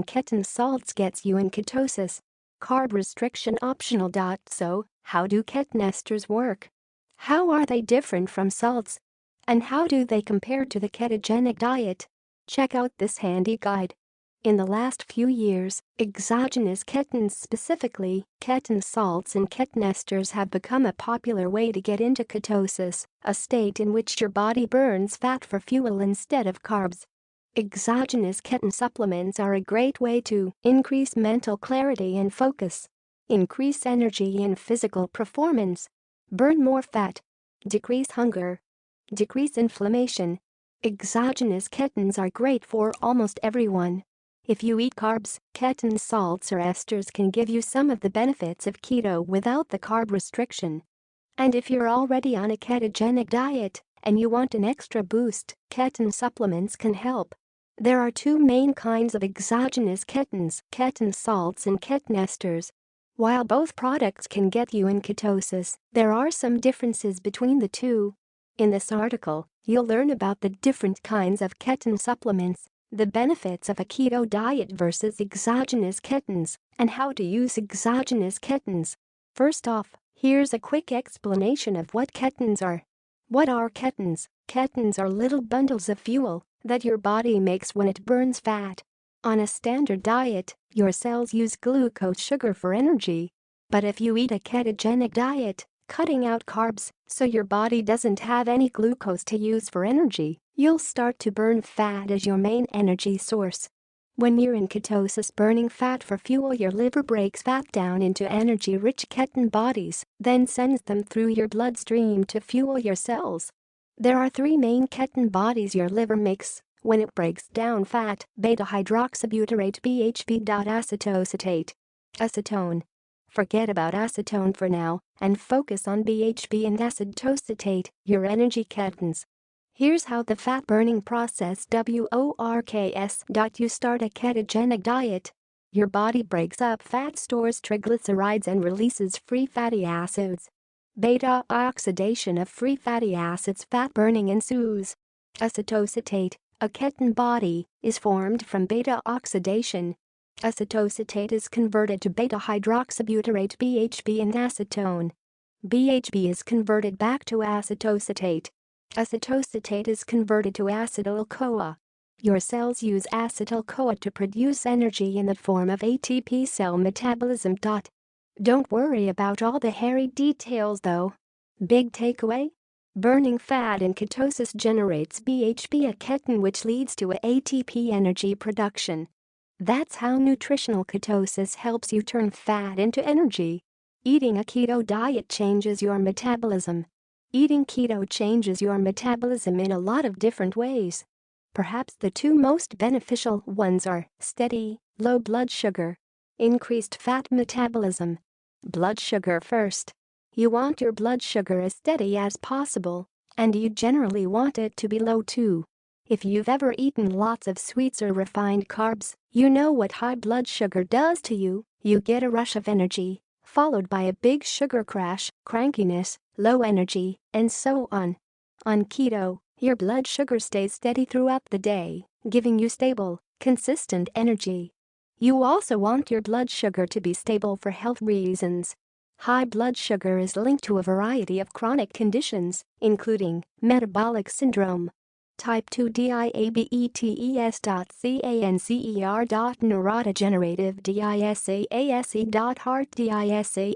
ketone salts gets you in ketosis. Carb restriction optional. So, how do ketone esters work? How are they different from salts? And how do they compare to the ketogenic diet? Check out this handy guide. In the last few years, exogenous ketones, specifically ketone salts and ketone esters, have become a popular way to get into ketosis, a state in which your body burns fat for fuel instead of carbs. Exogenous ketone supplements are a great way to increase mental clarity and focus, increase energy and physical performance, burn more fat, decrease hunger, decrease inflammation. Exogenous ketones are great for almost everyone. If you eat carbs, ketone salts or esters can give you some of the benefits of keto without the carb restriction. And if you're already on a ketogenic diet and you want an extra boost, ketone supplements can help. There are two main kinds of exogenous ketones, ketone salts and ketone esters. While both products can get you in ketosis, there are some differences between the two. In this article, you'll learn about the different kinds of ketone supplements, the benefits of a keto diet versus exogenous ketones, and how to use exogenous ketones. First off, here's a quick explanation of what ketones are. What are ketones? Ketones are little bundles of fuel that your body makes when it burns fat. On a standard diet, your cells use glucose sugar for energy. But if you eat a ketogenic diet, cutting out carbs so your body doesn't have any glucose to use for energy, you'll start to burn fat as your main energy source. When you're in ketosis, burning fat for fuel, your liver breaks fat down into energy-rich ketone bodies, then sends them through your bloodstream to fuel your cells. There are three main ketone bodies your liver makes when it breaks down fat: beta-hydroxybutyrate (BHB), acetoacetate, acetone. Forget about acetone for now and focus on BHB and acetoacetate, your energy ketones. Here's how the fat-burning process works. You start a ketogenic diet. Your body breaks up fat, stores triglycerides, and releases free fatty acids. Beta-oxidation of free fatty acids, fat burning ensues. Acetoacetate, a ketone body, is formed from beta-oxidation. Acetoacetate is converted to beta-hydroxybutyrate (BHB) and acetone. BHB is converted back to acetoacetate. Acetoacetate is converted to acetyl-CoA. Your cells use acetyl-CoA to produce energy in the form of ATP. Cell metabolism. Don't worry about all the hairy details though. Big takeaway? Burning fat in ketosis generates BHB, a ketone, which leads to ATP energy production. That's how nutritional ketosis helps you turn fat into energy. Eating a keto diet changes your metabolism. Eating keto changes your metabolism in a lot of different ways. Perhaps the two most beneficial ones are steady, low blood sugar, increased fat metabolism. Blood sugar first. You want your blood sugar as steady as possible, and you generally want it to be low too. If you've ever eaten lots of sweets or refined carbs, you know what high blood sugar does to you. You get a rush of energy, followed by a big sugar crash, crankiness, low energy, and so on. On keto, your blood sugar stays steady throughout the day, giving you stable, consistent energy. You also want your blood sugar to be stable for health reasons. High blood sugar is linked to a variety of chronic conditions, including metabolic syndrome, type 2 diabetes, cancer, neurodegenerative disase, heart disase.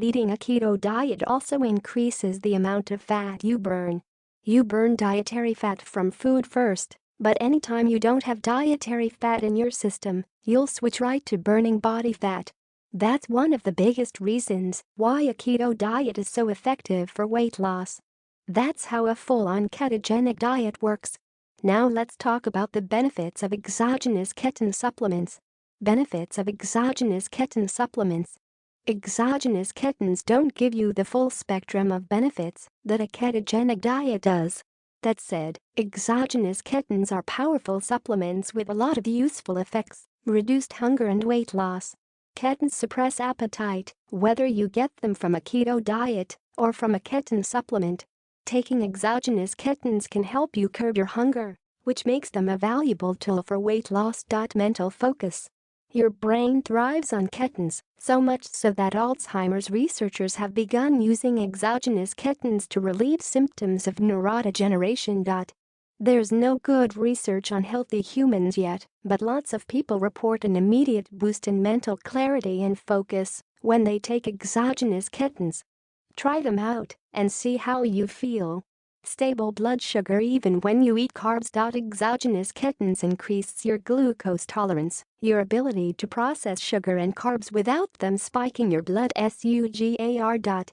Eating a keto diet also increases the amount of fat you burn. You burn dietary fat from food first, but anytime you don't have dietary fat in your system, you'll switch right to burning body fat. That's one of the biggest reasons why a keto diet is so effective for weight loss. That's how a full-on ketogenic diet works. Now let's talk about the benefits of exogenous ketone supplements. Benefits of exogenous ketone supplements. Exogenous ketones don't give you the full spectrum of benefits that a ketogenic diet does. That said, exogenous ketones are powerful supplements with a lot of useful effects: reduced hunger and weight loss. Ketones suppress appetite, whether you get them from a keto diet or from a ketone supplement. Taking exogenous ketones can help you curb your hunger, which makes them a valuable tool for weight loss. Mental focus. Your brain thrives on ketones, so much so that Alzheimer's researchers have begun using exogenous ketones to relieve symptoms of neurodegeneration. There's no good research on healthy humans yet, but lots of people report an immediate boost in mental clarity and focus when they take exogenous ketones. Try them out and see how you feel. Stable blood sugar even when you eat carbs. Exogenous ketones increase your glucose tolerance, your ability to process sugar and carbs without them spiking your blood sugar.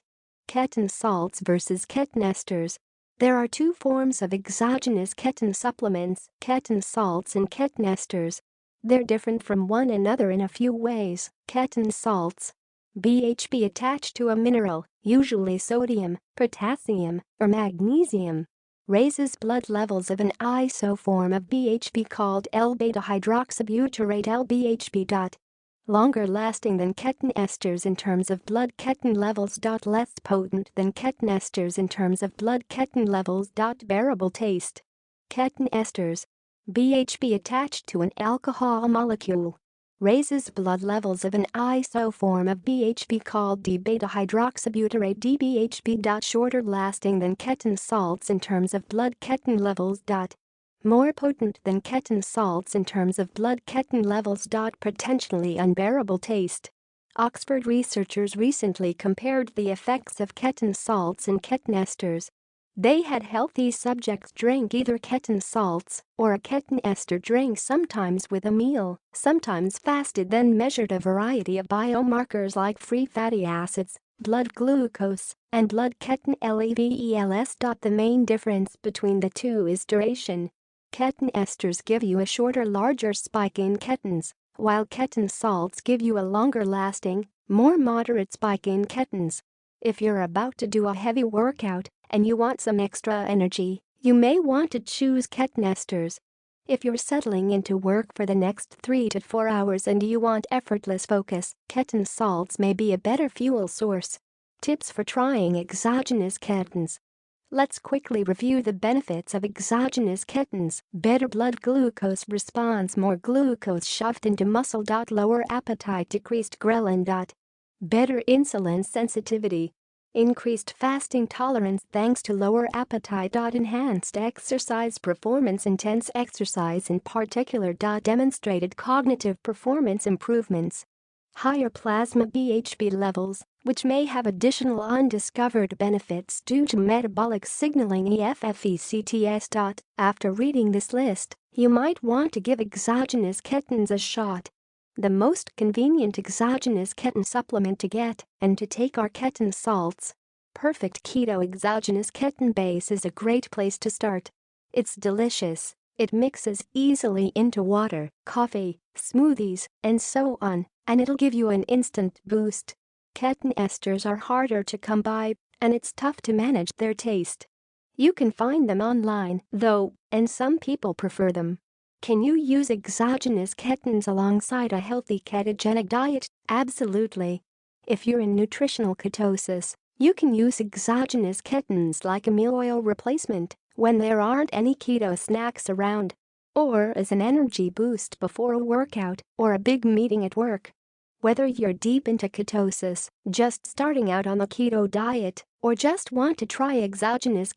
Ketone salts versus ketone esters. There are two forms of exogenous ketone supplements, ketone salts and ketone esters. They're different from one another in a few ways. Ketone salts, BHB attached to a mineral, usually sodium, potassium, or magnesium, raises blood levels of an isoform of BHB called L-beta-hydroxybutyrate LBHB. Longer lasting than ketone esters in terms of blood ketone levels. Less potent than ketone esters in terms of blood ketone levels. Bearable taste. Ketone esters, BHB attached to an alcohol molecule, raises blood levels of an isoform of BHB called D-beta-hydroxybutyrate DBHB. Shorter lasting than ketone salts in terms of blood ketone levels. More potent than ketone salts in terms of blood ketone levels. Potentially unbearable taste. Oxford researchers recently compared the effects of ketone salts and ketone esters. They had healthy subjects drink either ketone salts or a ketone ester drink, sometimes with a meal, sometimes fasted, then measured a variety of biomarkers like free fatty acids, blood glucose, and blood ketone levels. The main difference between the two is duration. Ketone esters give you a shorter, larger spike in ketones, while ketone salts give you a longer lasting, more moderate spike in ketones. If you're about to do a heavy workout and you want some extra energy, you may want to choose ketone esters. If you're settling into work for the next 3 to 4 hours and you want effortless focus, ketone salts may be a better fuel source. Tips for trying exogenous ketones. Let's quickly review the benefits of exogenous ketones. Better blood glucose response, more glucose shoved into muscle. Lower appetite, decreased ghrelin. Better insulin sensitivity. Increased fasting tolerance thanks to lower appetite. Enhanced exercise performance, intense exercise in particular. Demonstrated cognitive performance improvements. Higher plasma BHB levels, which may have additional undiscovered benefits due to metabolic signaling EFFECTS. After reading this list, you might want to give exogenous ketones a shot. The most convenient exogenous ketone supplement to get and to take are ketone salts. Perfect Keto exogenous ketone base is a great place to start. It's delicious. It mixes easily into water, coffee, smoothies, and so on, and it'll give you an instant boost. Ketone esters are harder to come by, and it's tough to manage their taste. You can find them online, though, and some people prefer them. Can you use exogenous ketones alongside a healthy ketogenic diet? Absolutely. If you're in nutritional ketosis, you can use exogenous ketones like a meal oil replacement when there aren't any keto snacks around, or as an energy boost before a workout or a big meeting at work. Whether you're deep into ketosis, just starting out on the keto diet, or just want to try exogenous ketones,